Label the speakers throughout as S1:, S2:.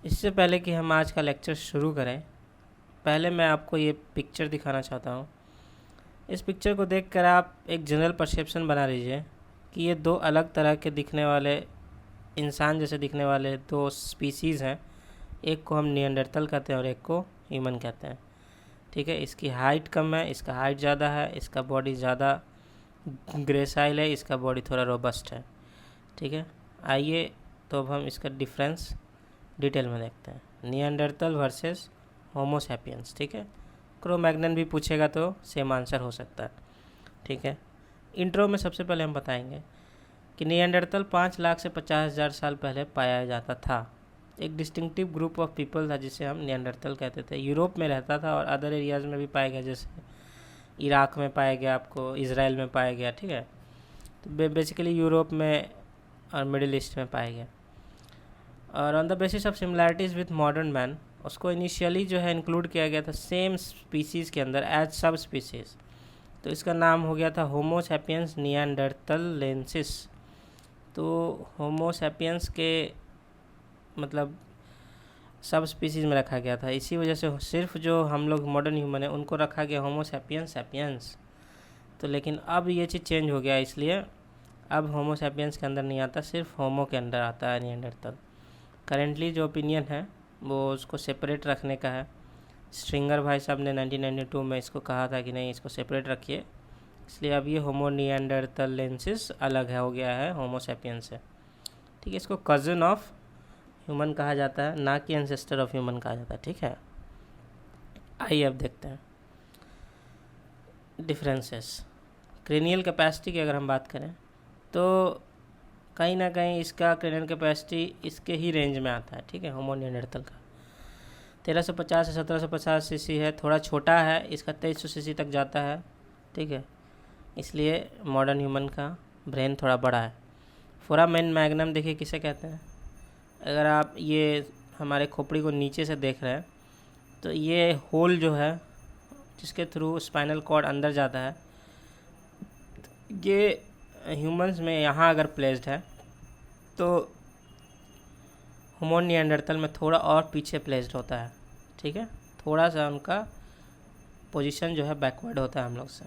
S1: इससे पहले कि हम आज का लेक्चर शुरू करें, पहले मैं आपको ये पिक्चर दिखाना चाहता हूँ। इस पिक्चर को देखकर आप एक जनरल परसेप्शन बना लीजिए कि ये दो अलग तरह के दिखने वाले, इंसान जैसे दिखने वाले दो स्पीसीज़ हैं। एक को हम निएंडरथल कहते हैं और एक को ह्यूमन कहते हैं। ठीक है, इसकी हाइट कम है, इसका हाइट ज़्यादा है, इसका बॉडी ज़्यादा ग्रेसाइल है, इसका बॉडी थोड़ा रोबस्ट है। ठीक है, आइए तो अब हम इसका डिफरेंस डिटेल में देखते हैं। Neanderthal versus Homo sapiens. ठीक है, क्रो-मैग्नन भी पूछेगा तो सेम आंसर हो सकता है। ठीक है, इंट्रो में सबसे पहले हम बताएंगे कि निएंडरथल 5 लाख से 50,000 साल पहले पाया जाता था। एक डिस्टिंक्टिव ग्रुप ऑफ पीपल था जिसे हम निएंडरथल कहते थे। यूरोप में रहता था और अदर एरियाज़ में भी पाया गया, जैसे इराक में पाया गया, आपको इसराइल में पाया गया। ठीक है, तो बेसिकली यूरोप में और मिडिल ईस्ट में पाया गया। और on the basis of similarities with modern man, उसको इनिशियली जो है इंक्लूड किया गया था सेम स्पीसीज़ के अंदर एज सब स्पीसीज़। तो इसका नाम हो गया था होमो सैपियंस निएंडरथलेंसिस। तो होमो सैपियंस के मतलब सब स्पीसीज़ में रखा गया था। इसी वजह से सिर्फ जो हम लोग मॉडर्न ह्यूमन है उनको रखा गया होमो सैपियंस सैपियंस। तो लेकिन अब ये चीज़ चेंज हो गया, इसलिए अब होमो सैपियंस के अंदर नहीं आता, सिर्फ होमो के अंदर आता है निएंडरथल। करेंटली जो ओपिनियन है वो उसको सेपरेट रखने का है। स्ट्रिंगर भाई साहब ने 1992 में इसको कहा था कि नहीं, इसको सेपरेट रखिए, इसलिए अब ये होमो निएंडरथलेंसिस अलग है, हो गया है होमो सैपियंस से। ठीक है, इसको कज़न ऑफ ह्यूमन कहा जाता है, ना कि एंसेस्टर ऑफ ह्यूमन कहा जाता है। ठीक है, आइए अब देखते हैं डिफरेंसेस। क्रेनियल कैपेसिटी की अगर हम बात करें तो कहीं ना कहीं इसका क्रेनियल कैपेसिटी इसके ही रेंज में आता है। ठीक है, होमो निएंडरथल का 1350 से 1750 सीसी है, थोड़ा छोटा है, इसका 2300 सीसी तक जाता है। ठीक है, इसलिए मॉडर्न ह्यूमन का ब्रेन थोड़ा बड़ा है। फोरामेन मैग्नम देखिए किसे कहते हैं। अगर आप ये हमारे खोपड़ी को नीचे से देख रहे हैं तो ये होल जो है जिसके थ्रू स्पाइनल कॉर्ड अंदर जाता है, ये ह्यूमंस में यहाँ अगर प्लेस्ड है तो होमो निएंडरथल में थोड़ा और पीछे प्लेस्ड होता है। ठीक है, थोड़ा सा उनका पोजीशन जो है बैकवर्ड होता है हम लोग से।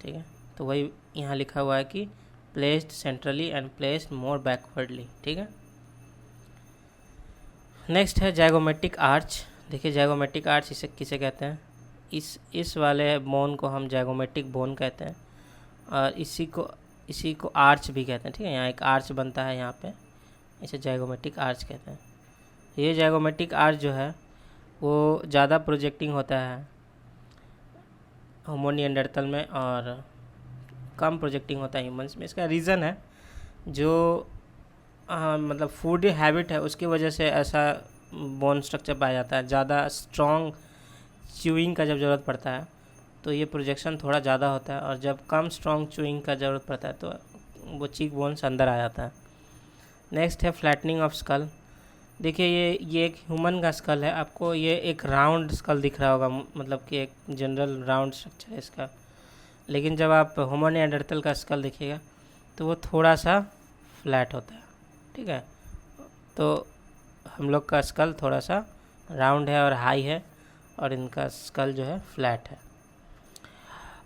S1: ठीक है, तो वही यहाँ लिखा हुआ है कि placed centrally and placed more backwardly. ठीक है, नेक्स्ट है जाइगोमेटिक आर्च। देखिए जाइगोमेटिक आर्च इसे किसे कहते हैं, इस वाले बोन को हम जाइगोमेटिक बोन कहते हैं और इसी को आर्च भी कहते हैं। ठीक है, यहाँ एक आर्च बनता है यहाँ पे, इसे जाइगोमेटिक आर्च कहते हैं। ये जाइगोमेटिक आर्च जो है वो ज़्यादा प्रोजेक्टिंग होता है होमो निएंडरथल में और कम प्रोजेक्टिंग होता है ह्यूमंस में। इसका रीज़न है जो मतलब फूड हैबिट है उसकी वजह से ऐसा बोन स्ट्रक्चर पाया जाता है। ज़्यादा स्ट्रॉन्ग च्यूइंग का जब ज़रूरत पड़ता है तो ये प्रोजेक्शन थोड़ा ज़्यादा होता है, और जब कम स्ट्रॉन्ग च्यूइंग का ज़रूरत पड़ता है तो वो चीक बोन्स अंदर आ जाता है। नेक्स्ट है फ्लैटनिंग ऑफ स्कल। देखिए ये एक ह्यूमन का स्कल है, आपको ये एक राउंड स्कल दिख रहा होगा, मतलब कि एक जनरल राउंड स्ट्रक्चर है इसका। लेकिन जब आप होमो निएंडरथल का स्कल देखिएगा तो वो थोड़ा सा फ्लैट होता है। ठीक है, तो हम लोग का स्कल थोड़ा सा राउंड है और हाई है, और इनका स्कल जो है फ्लैट है।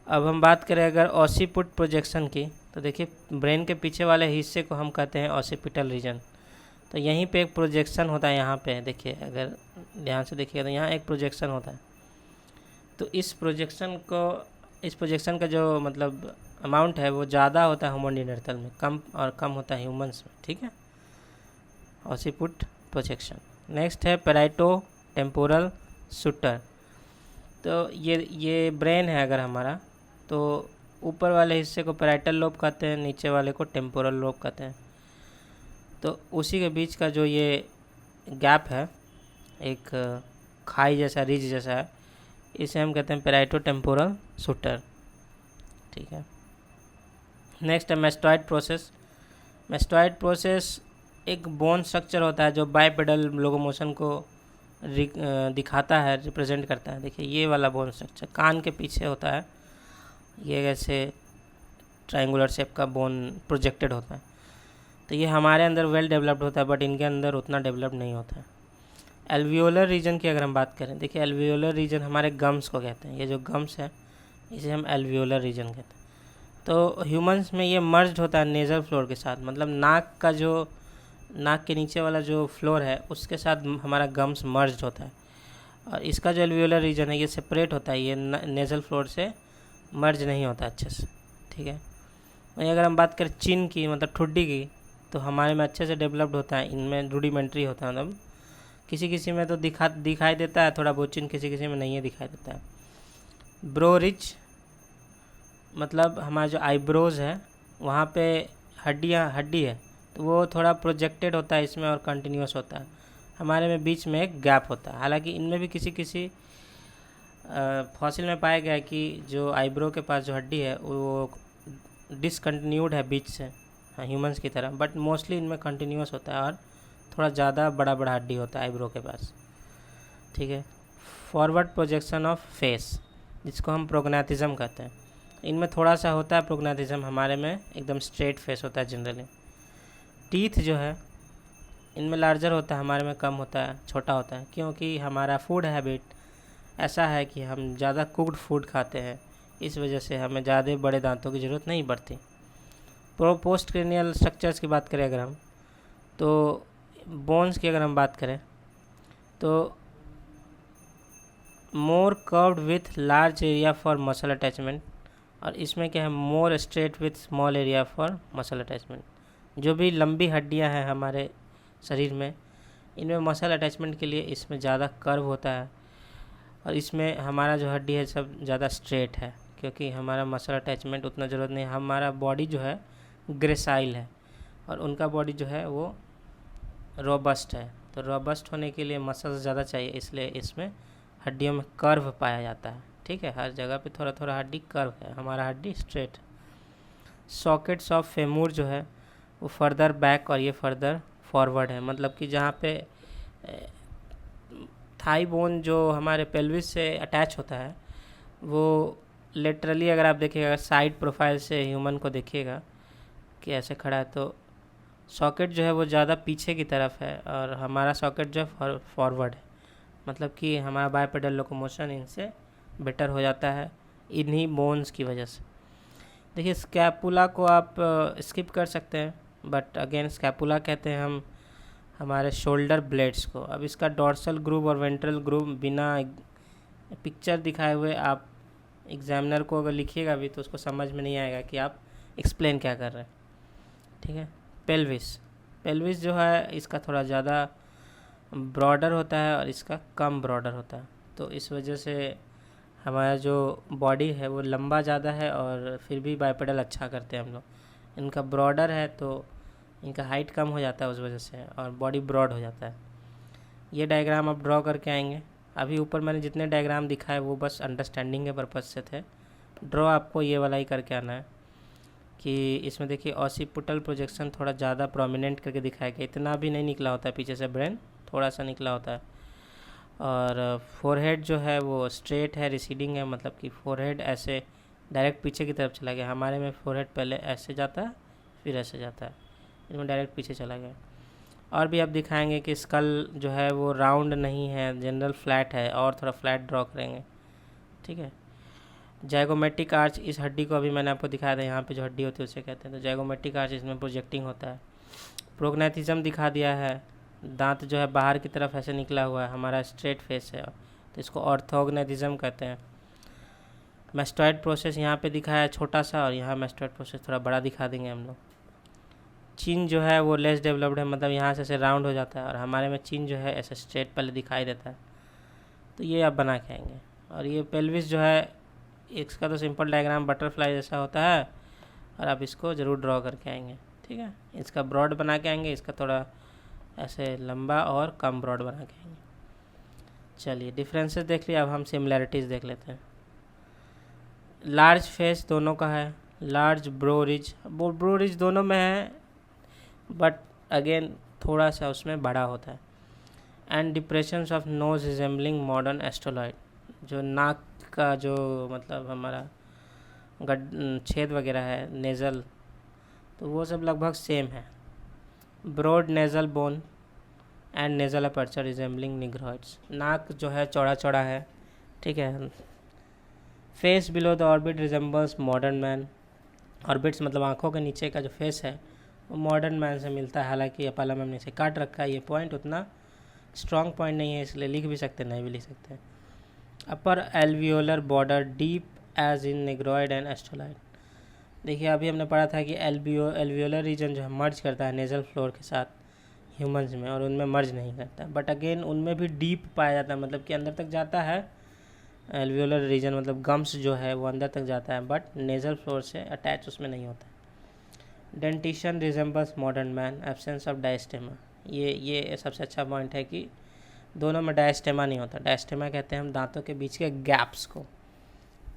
S1: अब हम बात करें अगर ऑसिपुट प्रोजेक्शन की, तो देखिए ब्रेन के पीछे वाले हिस्से को हम कहते हैं ऑसिपिटल रीजन। तो यहीं पे एक प्रोजेक्शन होता है, यहाँ पे देखिए, अगर ध्यान से देखिएगा तो यहाँ एक प्रोजेक्शन होता है। तो इस प्रोजेक्शन का जो मतलब अमाउंट है वो ज़्यादा होता है होमो निएंडरथल में, कम होता है ह्यूमंस में। ठीक है, ऑसिपुट प्रोजेक्शन। नेक्स्ट है पैराइटो टेम्पोरल शूटर। तो ये ब्रेन है अगर हमारा, तो ऊपर वाले हिस्से को पैराइटल लोब कहते हैं, नीचे वाले को टेम्पोरल लोब कहते हैं। तो उसी के बीच का जो ये गैप है, एक खाई जैसा, रिज जैसा है, इसे हम कहते हैं पैराइटो टेम्पोरल शूटर। ठीक है, नेक्स्ट है मैस्टॉइड प्रोसेस। मैस्टॉइड प्रोसेस एक बोन स्ट्रक्चर होता है जो बाइपेडल लोकोमोशन को दिखाता है, रिप्रेजेंट करता है। देखिए ये वाला बोन स्ट्रक्चर कान के पीछे होता है, ये ऐसे ट्रायंगुलर शेप का बोन प्रोजेक्टेड होता है। तो ये हमारे अंदर वेल डेवलप्ड होता है, बट इनके अंदर उतना डेवलप्ड नहीं होता है। एल्वियोलर रीजन की अगर हम बात करें, देखिए एल्वियोलर रीजन हमारे गम्स को कहते हैं। ये जो गम्स है इसे हम एल्वियोलर रीजन कहते हैं। तो ह्यूमंस में ये मर्ज्ड होता है नेज़ल फ्लोर के साथ, मतलब नाक के नीचे वाला जो फ्लोर है उसके साथ हमारा गम्स मर्ज्ड होता है। और इसका जो एल्वियोलर रीजन है ये सेपरेट होता है, ये नेज़ल फ्लोर से मर्ज नहीं होता अच्छे से, ठीक है। वहीं अगर हम बात करें चिन की, मतलब ठुड्डी की, तो हमारे में अच्छे से डेवलप्ड होता है, इनमें रूडिमेंट्री होता है, मतलब किसी किसी में तो दिखाई देता है थोड़ा बहुत चिन, किसी किसी में नहीं है दिखाई देता है। ब्रो रिज, मतलब हमारा जो आईब्रोज़ है वहाँ पे हड्डी है तो वो थोड़ा प्रोजेक्टेड होता है इसमें और कंटिन्यूस होता है। हमारे में बीच में एक गैप होता है। हालांकि इनमें भी किसी किसी फॉसिल में पाया गया है कि जो आईब्रो के पास जो हड्डी है वो डिसकंटिन्यूड है बीच से, हाँ ह्यूमंस की तरह, बट मोस्टली इनमें कंटिन्यूस होता है और थोड़ा ज़्यादा बड़ा बड़ा हड्डी होता है आईब्रो के पास, ठीक है। फॉरवर्ड प्रोजेक्शन ऑफ फेस, जिसको हम प्रोग्नेटिज्म कहते हैं, इनमें थोड़ा सा होता है प्रोग्नेटिज्म, हमारे में एकदम स्ट्रेट फेस होता है जनरली। टीथ जो है इनमें लार्जर होता है, हमारे में कम होता है, छोटा होता है, क्योंकि हमारा फूड हैबिट ऐसा है कि हम ज़्यादा कुक्ड फूड खाते हैं, इस वजह से हमें ज़्यादा बड़े दांतों की ज़रूरत नहीं पड़ती। पोस्ट क्रेनियल स्ट्रक्चर्स की बात करें अगर हम, तो बोन्स की अगर हम बात करें तो more curved with large area for muscle attachment, और इसमें क्या है more straight with small area for muscle attachment. जो भी लंबी हड्डियां हैं हमारे शरीर में, इनमें मसल अटैचमेंट के लिए इसमें ज़्यादा कर्व होता है, और इसमें हमारा जो हड्डी है सब ज़्यादा स्ट्रेट है, क्योंकि हमारा मसल अटैचमेंट उतना ज़रूरत नहीं। हमारा बॉडी जो है ग्रेसाइल है और उनका बॉडी जो है वो रोबस्ट है, तो रोबस्ट होने के लिए मसल्स ज़्यादा चाहिए, इसलिए इसमें हड्डियों में कर्व पाया जाता है, ठीक है। हर जगह पे थोड़ा थोड़ा हड्डी कर्व है, हमारा हड्डी स्ट्रेट। सॉकेट्स ऑफ फेमूर जो है वो फर्दर बैक और ये फर्दर फॉरवर्ड है, मतलब कि जहाँ पे थाई बोन जो हमारे पेल्विस से अटैच होता है वो लेटरली, अगर आप देखिएगा साइड प्रोफाइल से ह्यूमन को देखिएगा कि ऐसे खड़ा है, तो सॉकेट जो है वो ज़्यादा पीछे की तरफ है और हमारा सॉकेट जो है फॉरवर्ड है, मतलब कि हमारा बायपेडल लोकोमोशन इनसे बेटर हो जाता है इन्हीं बोन्स की वजह से। देखिए स्कैपुला को आप स्किप कर सकते हैं, बट अगेन स्कैपुला कहते हैं हम हमारे शोल्डर ब्लेड्स को। अब इसका डॉर्सल ग्रूव और वेंट्रल ग्रूव बिना पिक्चर दिखाए हुए आप एग्जामिनर को अगर लिखिएगा भी तो उसको समझ में नहीं आएगा कि आप एक्सप्लेन क्या कर रहे हैं, ठीक है। पेल्विस जो है इसका थोड़ा ज़्यादा ब्रॉडर होता है और इसका कम ब्रॉडर होता है, तो इस वजह से हमारा जो बॉडी है वो लंबा ज़्यादा है और फिर भी बाइपेडल अच्छा करते हैं हम लोग। इनका ब्रॉडर है तो इनका हाइट कम हो जाता है उस वजह से, और बॉडी ब्रॉड हो जाता है। ये डायग्राम आप ड्रॉ करके आएंगे। अभी ऊपर मैंने जितने डायग्राम दिखाए वो बस अंडरस्टैंडिंग के पर्पज़ से थे, ड्रॉ आपको ये वाला ही करके आना है कि इसमें देखिए ऑसिपिटल प्रोजेक्शन थोड़ा ज़्यादा प्रोमिनेंट करके दिखाया गया, इतना भी नहीं निकला होता है पीछे से, ब्रेन थोड़ा सा निकला होता है। और फोरहेड जो है वो स्ट्रेट है, रिसीडिंग है, मतलब कि फोरहेड ऐसे डायरेक्ट पीछे की तरफ चला गया। हमारे में फोरहेड पहले ऐसे जाता है फिर ऐसे जाता है, इनमें डायरेक्ट पीछे चला गया। और भी आप दिखाएंगे कि स्कल जो है वो राउंड नहीं है, जनरल फ्लैट है, और थोड़ा फ्लैट ड्रॉ करेंगे, ठीक है। जाइगोमेट्रिक आर्च, इस हड्डी को अभी मैंने आपको दिखाया था, यहाँ पे जो हड्डी होती है उसे कहते हैं, तो जाइगोमेट्रिक आर्च इसमें प्रोजेक्टिंग होता है। प्रोग्नेटिज्म दिखा दिया है, दांत जो है बाहर की तरफ ऐसे निकला हुआ है, हमारा स्ट्रेट फेस है तो इसको ऑर्थोग्नेटिज्म कहते हैं। मैस्टॉइड प्रोसेस यहाँ पे दिखाया है छोटा सा, और यहाँ मैस्टॉइड प्रोसेस थोड़ा बड़ा दिखा देंगे हम लोग। चिन जो है वो लेस डेवलप्ड है, मतलब यहाँ से ऐसे राउंड हो जाता है, और हमारे में चिन जो है ऐसे स्ट्रेट पहले दिखाई देता है, तो ये आप बना के आएंगे। और ये पेल्विस जो है इसका तो सिंपल डायग्राम बटरफ्लाई जैसा होता है, और आप इसको ज़रूर ड्रॉ करके आएंगे, ठीक है। इसका ब्रॉड बना के आएंगे, इसका थोड़ा ऐसे लंबा और कम ब्रॉड बना के आएंगे। चलिए डिफरेंसेस देख लिया, अब हम सिमिलैरिटीज़ देख लेते हैं। लार्ज फेस दोनों का है, लार्ज ब्रो रिज दोनों में है, बट अगेन थोड़ा सा उसमें बड़ा होता है। And depressions of nose resembling modern Australoid, जो नाक का जो मतलब हमारा छेद वगैरह है नेज़ल, तो वो सब लगभग सेम है। Broad nasal bone, and nasal aperture resembling negroids. नाक जो है चौड़ा चौड़ा है, ठीक है। Face below the orbit resembles modern man. Orbits मतलब आँखों के नीचे का जो फेस है वो मॉडर्न मैन से मिलता है, हालांकि अपाला मैम ने इसे काट रखा है। ये पॉइंट उतना स्ट्रॉन्ग पॉइंट नहीं है, इसलिए लिख भी सकते नहीं भी लिख सकते। Upper alveolar border deep edge in negroid and australoid. देखिए अभी हमने पढ़ा था कि एल्वियोलर रीजन जो है मर्ज करता है नेजल फ्लोर के साथ ह्यूमंस में, और उनमें मर्ज नहीं करता। बट अगेन उनमें भी डीप पाया जाता है, मतलब कि अंदर तक जाता है। एल्वियोलर रीजन मतलब गम्स जो है वो अंदर तक जाता है, बट नेजल फ्लोर से अटैच उसमें नहीं होता है। Dentition resembles modern man, absence of diastema. ये सबसे अच्छा पॉइंट है कि दोनों में डायस्टेमा नहीं होता। डायस्टेमा कहते हैं हम दांतों के बीच के गैप्स को।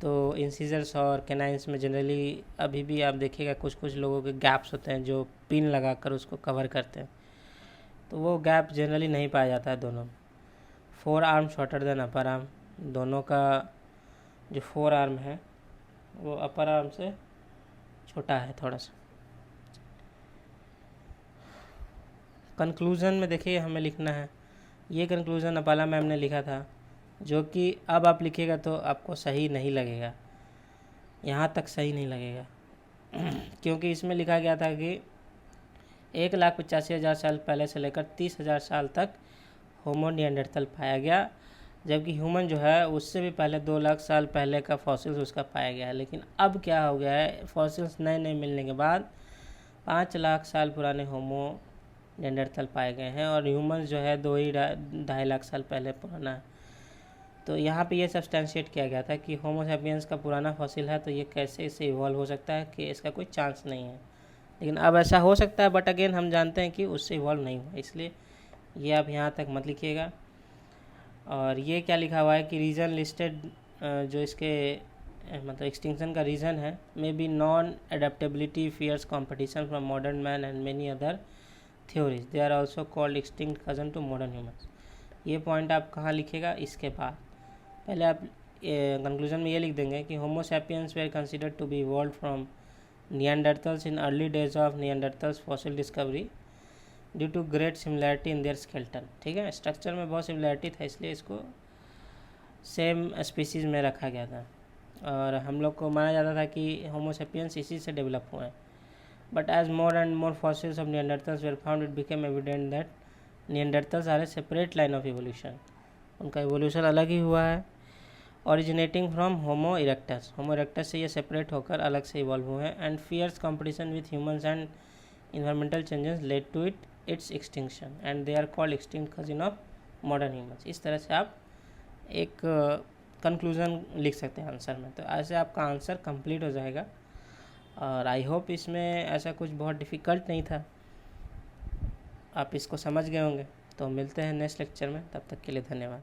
S1: तो इंसीजर्स और कैनाइंस में जनरली अभी भी आप देखिएगा कुछ कुछ लोगों के गैप्स होते हैं जो पिन लगाकर उसको कवर करते हैं, तो वो गैप जनरली नहीं पाया जाता है दोनों में। Four arm shorter than upper arm. दोनों का जो फोर आर्म है वो अपर आर्म से छोटा है थोड़ा सा। कंक्लूज़न में देखिए हमें लिखना है, ये कंक्लूज़न अपाला मैम ने लिखा था, जो कि अब आप लिखिएगा तो आपको सही नहीं लगेगा, यहाँ तक सही नहीं लगेगा क्योंकि इसमें लिखा गया था कि 1,85,000 साल पहले से लेकर 30,000 साल तक होमो निएंडरथल पाया गया, जबकि ह्यूमन जो है उससे भी पहले 2 लाख साल पहले का फॉसिल्स उसका पाया गया है। लेकिन अब क्या हो गया है, फॉसिल्स नए नए मिलने के बाद 5 लाख साल पुराने होमो निएंडरथल पाए गए हैं, और ह्यूमंस जो है 2.5 लाख साल पहले पुराना है। तो यहाँ पे ये सब्सटेंशिएट किया गया था कि होमो सैपियंस का पुराना फॉसिल है, तो ये कैसे इससे इवॉल्व हो सकता है कि इसका कोई चांस नहीं है। लेकिन अब ऐसा हो सकता है, बट अगेन हम जानते हैं कि उससे इवॉल्व नहीं हुआ, इसलिए ये आप यहाँ तक मत लिखिएगा। और ये क्या लिखा हुआ है कि रीज़न लिस्टेड जो इसके मतलब एक्सटिंक्शन का रीज़न है, maybe non adaptability, fierce competition from modern man and many other theories, they are also called extinct cousin to modern humans. ये पॉइंट आप कहाँ लिखेगा, इसके बाद पहले आप कंक्लूजन में ये लिख देंगे कि homo sapiens were considered to be evolve from neanderthals in early days of neanderthals fossil discovery due to great similarity in their skeleton. ठीक है, स्ट्रक्चर में बहुत सिमिलैरिटी था, इसलिए इसको सेम स्पीसीज में रखा गया था, और हम लोग को माना जाता था कि होमो सैपियंस इसी से डेवलप हुए हैं। But as more and more fossils of Neanderthals were found, it became evident that Neanderthals are a separate line of evolution. उनका इवोल्यूशन अलग ही हुआ है, originating from Homo erectus. Homo erectus से ये सेपरेट होकर अलग से इवॉल्व हुए हैं, and fierce competition with humans and environmental changes led to its extinction and they are called extinct cousin of modern humans. इस तरह से आप एक कंक्लूज़न लिख सकते हैं आंसर में, तो ऐसे आपका आंसर कंप्लीट हो जाएगा। और आई होप इसमें ऐसा कुछ बहुत डिफ़िकल्ट नहीं था, आप इसको समझ गए होंगे। तो मिलते हैं नेक्स्ट लेक्चर में, तब तक के लिए धन्यवाद।